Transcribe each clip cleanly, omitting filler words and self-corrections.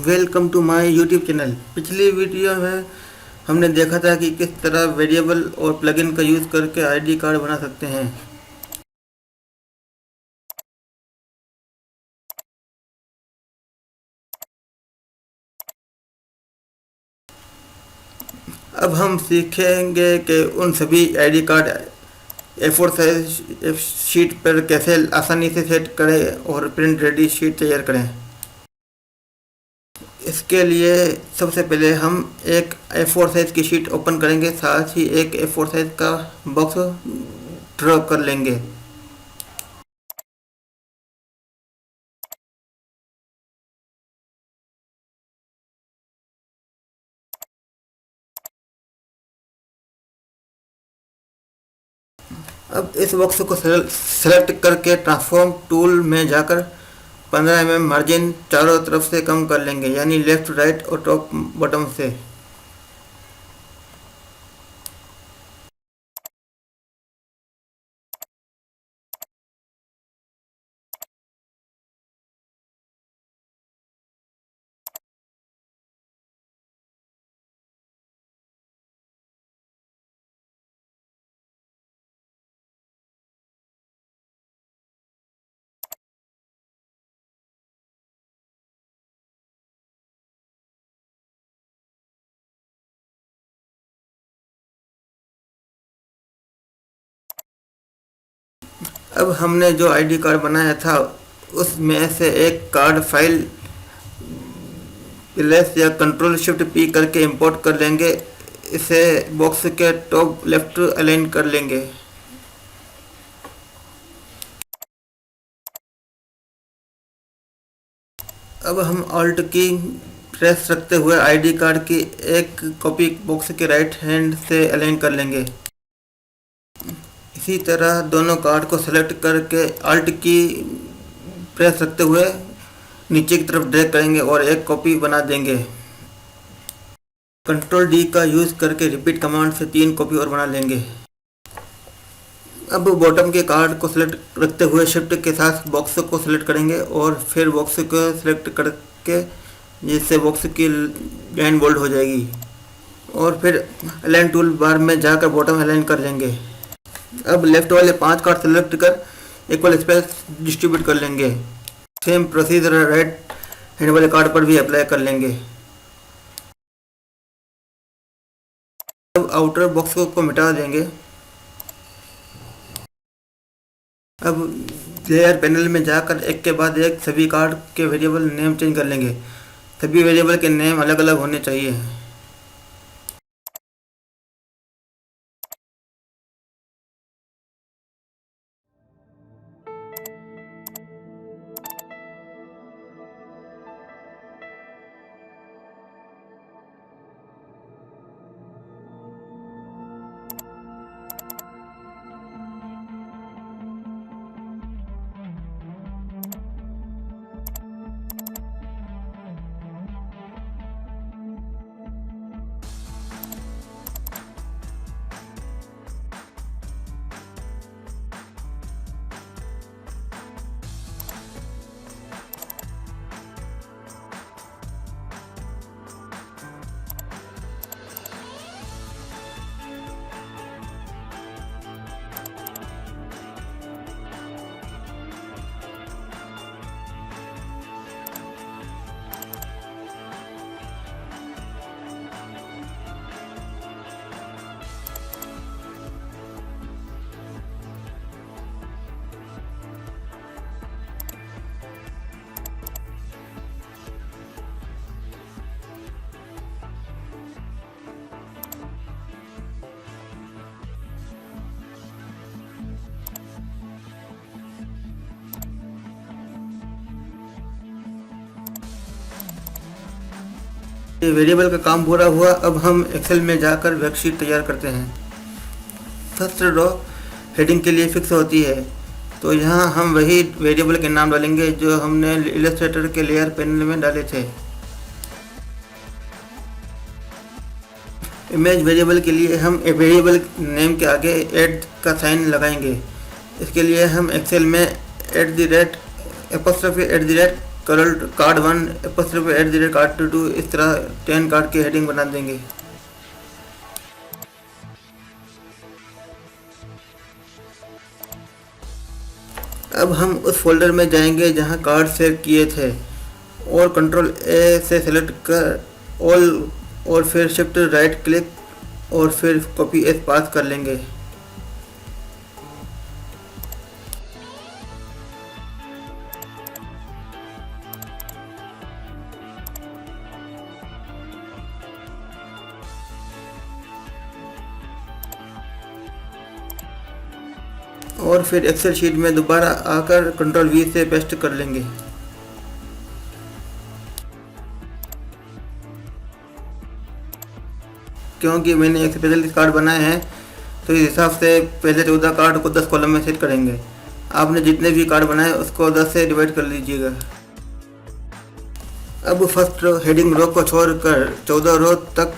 Welcome to my YouTube channel. पिछली video में हमने देखा था कि किस तरह वेरिएबल और प्लगइन का यूज़ करके आईडी कार्ड बना सकते हैं। अब हम सीखेंगे कि उन सभी ID card A4 size sheet पर कैसे आसानी से सेट करें और प्रिंट रेडी शीट तैयार करें। इसके लिए सबसे पहले हम एक A4 साइज़ की शीट ओपन करेंगे, साथ ही एक A4 साइज़ का बॉक्स ड्रॉ कर लेंगे। अब इस बॉक्स को सेलेक्ट करके ट्रांसफॉर्म टूल में जाकर 15 mm मार्जिन चारों तरफ से कम कर लेंगे, यानी लेफ्ट राइट और टॉप बॉटम से। अब हमने जो आईडी कार्ड बनाया था उसमें से एक कार्ड फाइल प्लस या कंट्रोल शिफ्ट पी करके इंपोर्ट कर लेंगे। इसे बॉक्स के टॉप लेफ्ट अलाइन कर लेंगे। अब हम ऑल्ट की प्रेस रखते हुए आईडी कार्ड की एक कॉपी बॉक्स के राइट हैंड से अलाइन कर लेंगे। इसी तरह दोनों कार्ड को सेलेक्ट करके ऑल्ट की प्रेस रखते हुए नीचे की तरफ ड्रैग करेंगे और एक कॉपी बना देंगे। कंट्रोल डी का यूज़ करके रिपीट कमांड से 3 कॉपी और बना लेंगे। अब बॉटम के कार्ड को सिलेक्ट रखते हुए शिफ्ट के साथ बॉक्स को सिलेक्ट करेंगे और फिर बॉक्स को सिलेक्ट करके जिससे बॉक्स की लाइन बोल्ड हो जाएगी, और फिर अलाइन टूल बार में जाकर बॉटम अलाइन कर लेंगे। अब लेफ्ट वाले 5 कार्ड सेलेक्ट कर इक्वल स्पेस डिस्ट्रीब्यूट कर लेंगे। सेम प्रोसीजर राइट हैंड वाले कार्ड पर भी अप्लाई कर लेंगे। अब आउटर बॉक्स को मिटा देंगे। अब लेयर पैनल में जाकर एक के बाद एक सभी कार्ड के वेरिएबल नेम चेंज कर लेंगे। सभी वेरिएबल के नेम अलग अलग होने चाहिए। ये वेरिएबल का काम पूरा हुआ। अब हम एक्सेल में जाकर वर्कशीट तैयार करते हैं। फर्स्ट रो हेडिंग के लिए फिक्स होती है, तो यहाँ हम वही वेरिएबल के नाम डालेंगे जो हमने इलस्ट्रेटर के लेयर पैनल में डाले थे। इमेज वेरिएबल के लिए हम वेरिएबल नेम के आगे ऐड का साइन लगाएंगे। इसके लिए हम एक्सेल में @ कार्ड 1 @card2 इस तरह 10 कार्ड की हेडिंग बना देंगे। अब हम उस फोल्डर में जाएंगे जहां कार्ड सेव किए थे और कंट्रोल ए से सेलेक्ट कर ऑल और फिर शिफ्ट राइट क्लिक और फिर कॉपी एस पास कर लेंगे। और फिर एक्सेल शीट में दोबारा आकर कंट्रोल वी से पेस्ट कर लेंगे। क्योंकि मैंने एक स्पेशल कार्ड बनाए हैं तो इस हिसाब से पहले 14 कार्ड को 10 कॉलम में सेट करेंगे। आपने जितने भी कार्ड बनाए उसको 10 से डिवाइड कर लीजिएगा। अब फर्स्ट हेडिंग रो को छोड़कर 14 रो तक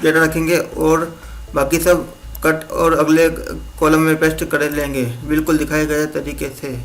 डेटा रखेंगे और बाकी सब कट और अगले कॉलम में पेस्ट कर लेंगे बिल्कुल दिखाए गए तरीके से।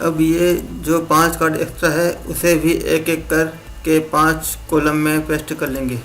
अब ये जो 5 कार्ड एक्स्ट्रा है उसे भी एक एक कर के 5 कॉलम में पेस्ट कर लेंगे।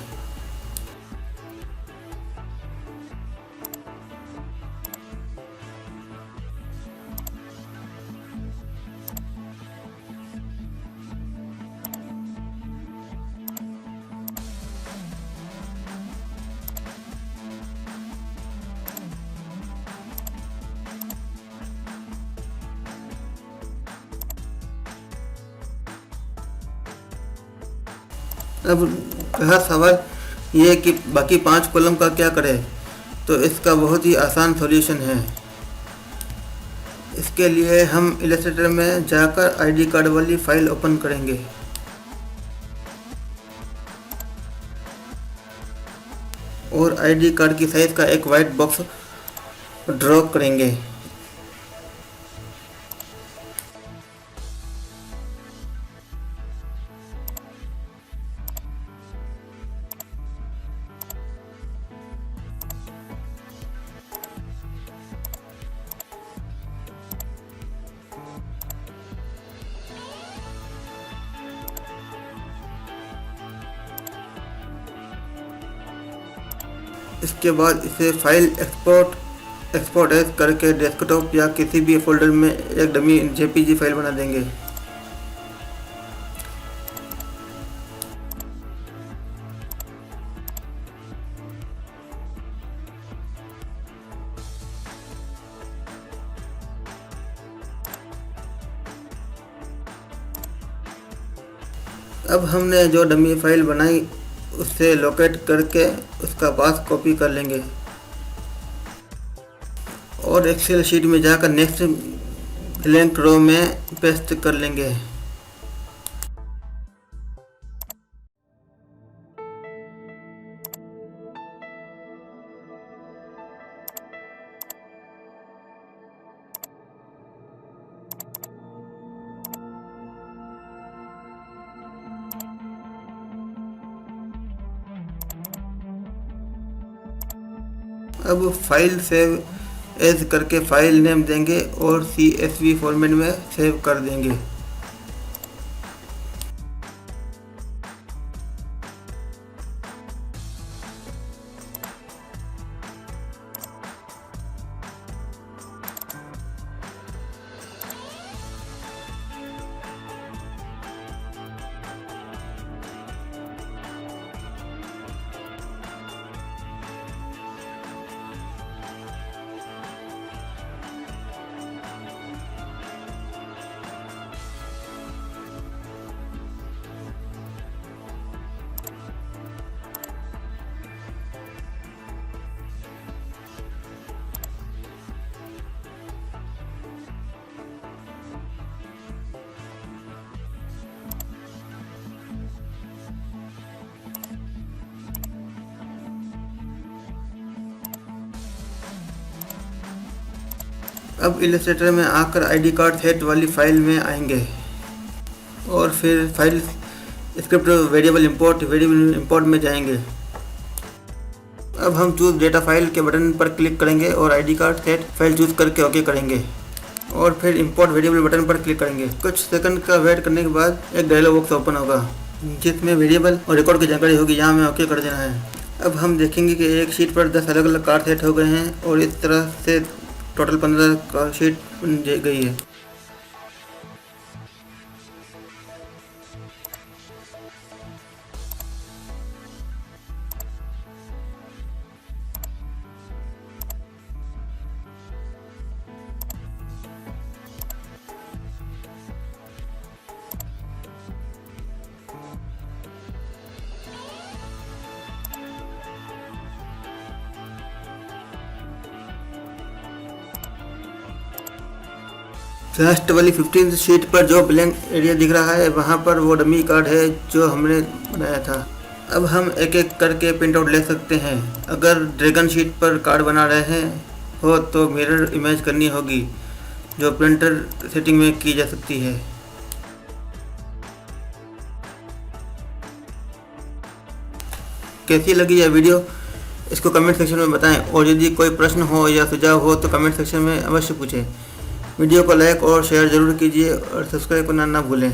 अब रहा सवाल ये कि बाकी 5 कॉलम का क्या करें, तो इसका बहुत ही आसान सॉल्यूशन है। इसके लिए हम इलस्ट्रेटर में जाकर आईडी कार्ड वाली फाइल ओपन करेंगे और आईडी कार्ड की साइज का एक वाइट बॉक्स ड्रॉ करेंगे। इसके बाद इसे फाइल एक्सपोर्ट एज करके डेस्कटॉप या किसी भी फोल्डर में एक डमी जेपीजी फाइल बना देंगे। अब हमने जो डमी फाइल बनाई उससे लोकेट करके उसका पास कॉपी कर लेंगे और एक्सेल शीट में जाकर नेक्स्ट ब्लैंक रो में पेस्ट कर लेंगे। अब फाइल सेव एज करके फाइल नेम देंगे और CSV फॉर्मेट में सेव कर देंगे। अब इलस्ट्रेटर में आकर आईडी कार्ड सेट वाली फाइल में आएंगे और फिर फाइल स्क्रिप्ट वेरिएबल इंपोर्ट में जाएंगे। अब हम चूज डेटा फाइल के बटन पर क्लिक करेंगे और ID card set file choose करके ओके करेंगे और फिर इंपोर्ट वेरिएबल बटन पर क्लिक करेंगे। कुछ सेकंड का वेट करने के बाद एक डायलॉग बॉक्स ओपन होगा जिसमें वेरिएबल और रिकॉर्ड की जानकारी होगी। यहाँ हमें ओके कर देना है। अब हम देखेंगे कि एक शीट पर 10 अलग अलग कार्ड सेट हो गए हैं और इस तरह से टोटल 15 का शीट बन गई है। लास्ट वाली 15th शीट पर जो ब्लैंक एरिया दिख रहा है वहाँ पर वो डमी कार्ड है जो हमने बनाया था। अब हम एक एक करके प्रिंट आउट ले सकते हैं। अगर ड्रैगन शीट पर कार्ड बना रहे हो तो मिरर इमेज करनी होगी जो प्रिंटर सेटिंग में की जा सकती है। कैसी लगी यह वीडियो इसको कमेंट सेक्शन में बताएं और यदि कोई प्रश्न हो या सुझाव हो तो कमेंट सेक्शन में अवश्य पूछें। वीडियो को लाइक और शेयर ज़रूर कीजिए और सब्सक्राइब करना ना भूलें।